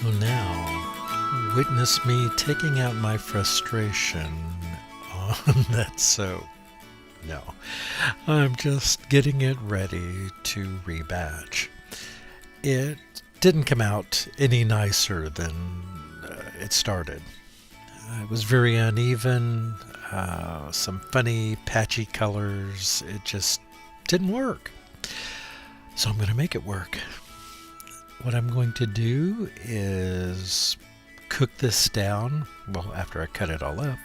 So now, witness me taking out my frustration on that soap. No, I'm just getting it ready to rebatch. It didn't come out any nicer than it started. It was very uneven, some funny patchy colors. It just didn't work. So I'm going to make it work. What I'm going to do is cook this down. Well, after I cut it all up,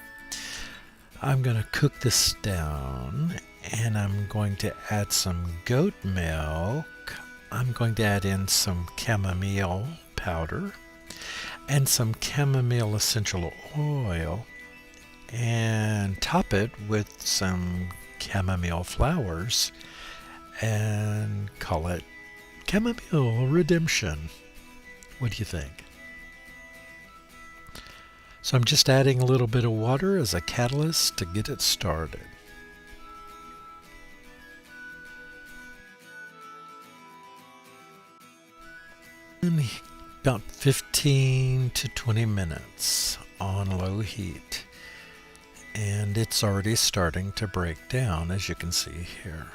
I'm going to cook this down and I'm going to add some goat milk. I'm going to add in some chamomile powder and some chamomile essential oil and top it with some chamomile flowers and call it Chamomile Redemption. What do you think? So I'm just adding a little bit of water as a catalyst to get it started. And about 15 to 20 minutes on low heat. And it's already starting to break down, as you can see here.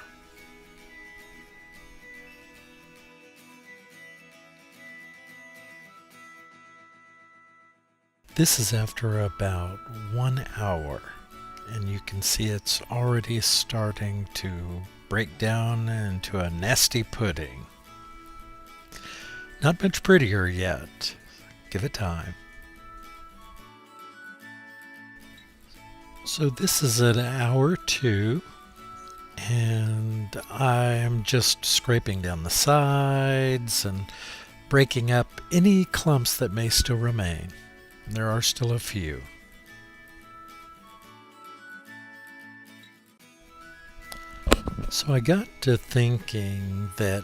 This is after about 1 hour, and you can see it's already starting to break down into a nasty pudding. Not much prettier yet. Give it time. So this is at hour 2, and I'm just scraping down the sides and breaking up any clumps that may still remain. There are still a few. So I got to thinking that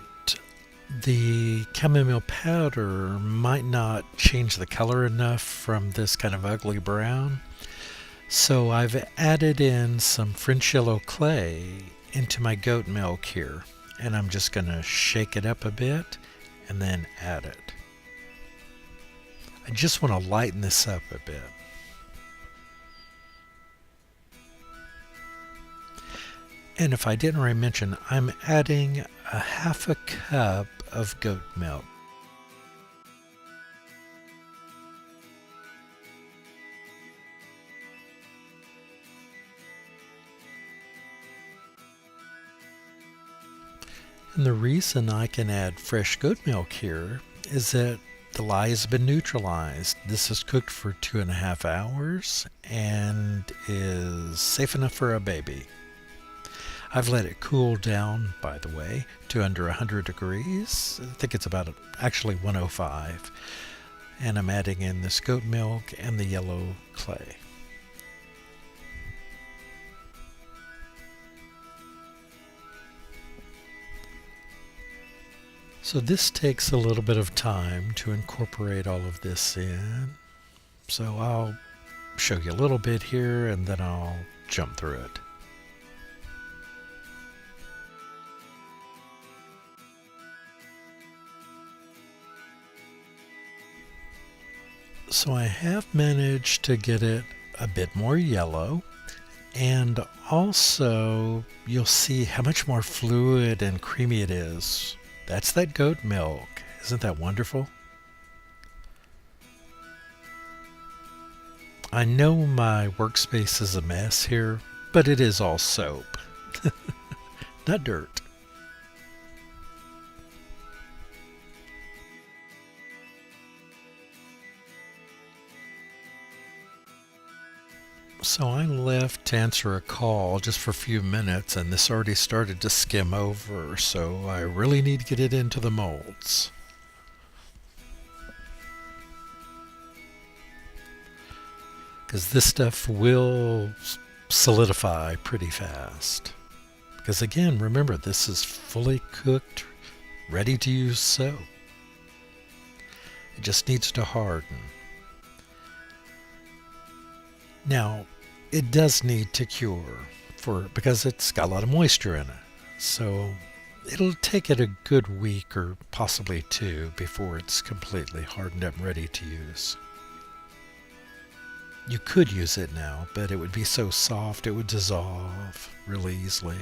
the chamomile powder might not change the color enough from this kind of ugly brown. So I've added in some French yellow clay into my goat milk here. And I'm just going to shake it up a bit and then add it. I just want to lighten this up a bit. And if I didn't already mention, I'm adding a half a cup of goat milk. And the reason I can add fresh goat milk here is that the lye has been neutralized. This is cooked for 2.5 hours and is safe enough for a baby. I've let it cool down, by the way, to under 100 degrees. I think it's about actually 105. And I'm adding in this goat milk and the yellow clay. So this takes a little bit of time to incorporate all of this in. So I'll show you a little bit here and then I'll jump through it. So I have managed to get it a bit more yellow, and also you'll see how much more fluid and creamy it is. That's that goat milk. Isn't that wonderful? I know my workspace is a mess here, but it is all soap, not dirt. So I left to answer a call just for a few minutes, and this already started to skim over, so I really need to get it into the molds. Because this stuff will solidify pretty fast. Because again, remember, this is fully cooked, ready to use soap. It just needs to harden. Now, it does need to cure because it's got a lot of moisture in it. So it'll take it a good week or possibly two before it's completely hardened up and ready to use. You could use it now, but it would be so soft it would dissolve really easily.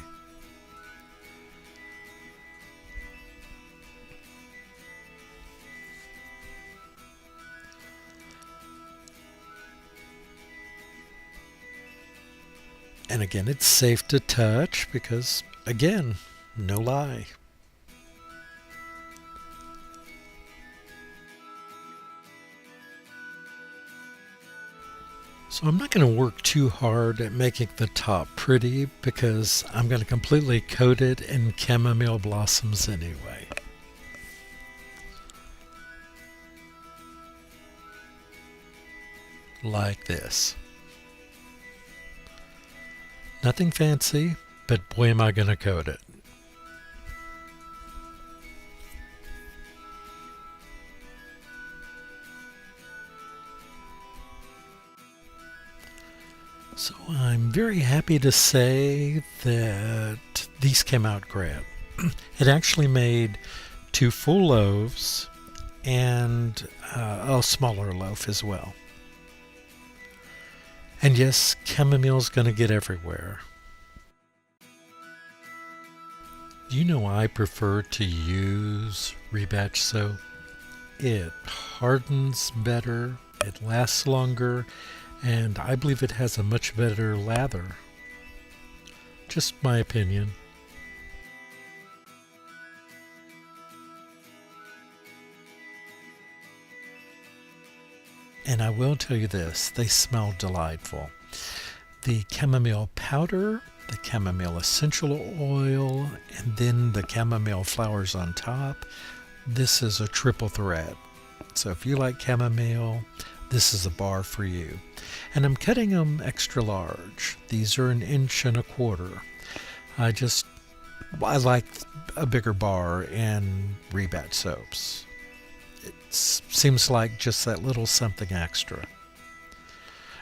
And again, it's safe to touch because, again, no lie. So I'm not going to work too hard at making the top pretty because I'm going to completely coat it in chamomile blossoms anyway. Like this. Nothing fancy, but boy am I going to coat it. So I'm very happy to say that these came out great. It actually made 2 full loaves and a smaller loaf as well. And yes, chamomile's going to get everywhere. You know I prefer to use rebatch soap. It hardens better, it lasts longer, and I believe it has a much better lather. Just my opinion. And I will tell you this, they smell delightful. The chamomile powder, the chamomile essential oil, and then the chamomile flowers on top. This is a triple threat. So if you like chamomile, this is a bar for you. And I'm cutting them extra large. These are 1.25 inches. I like a bigger bar in rebatch soaps. It seems like just that little something extra.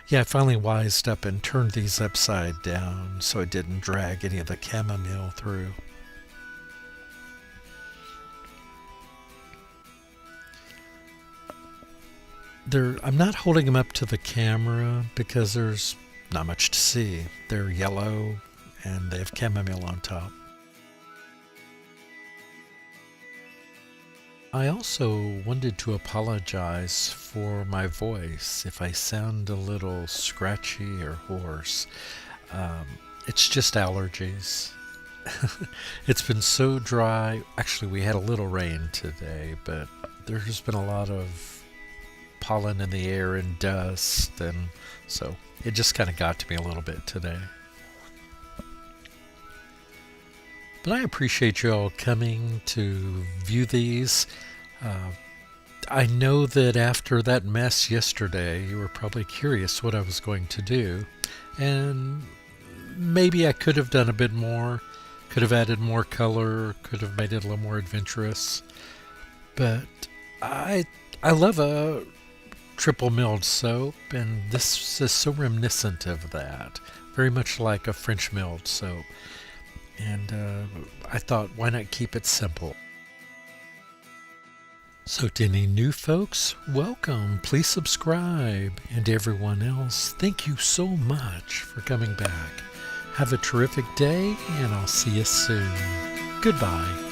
Yeah, I finally wised up and turned these upside down so it didn't drag any of the chamomile through. I'm not holding them up to the camera because there's not much to see. They're yellow and they have chamomile on top. I also wanted to apologize for my voice if I sound a little scratchy or hoarse. It's just allergies. It's been so dry. Actually, we had a little rain today, but there's been a lot of pollen in the air and dust, and so it just kind of got to me a little bit today. But I appreciate you all coming to view these. I know that after that mess yesterday, you were probably curious what I was going to do, and maybe I could have done a bit more, could have added more color, could have made it a little more adventurous, but I love a triple milled soap, and this is so reminiscent of that, very much like a French milled soap. And I thought, why not keep it simple? So to any new folks, welcome, please subscribe, and everyone else, thank you so much for coming back. Have a terrific day, and I'll see you soon. Goodbye.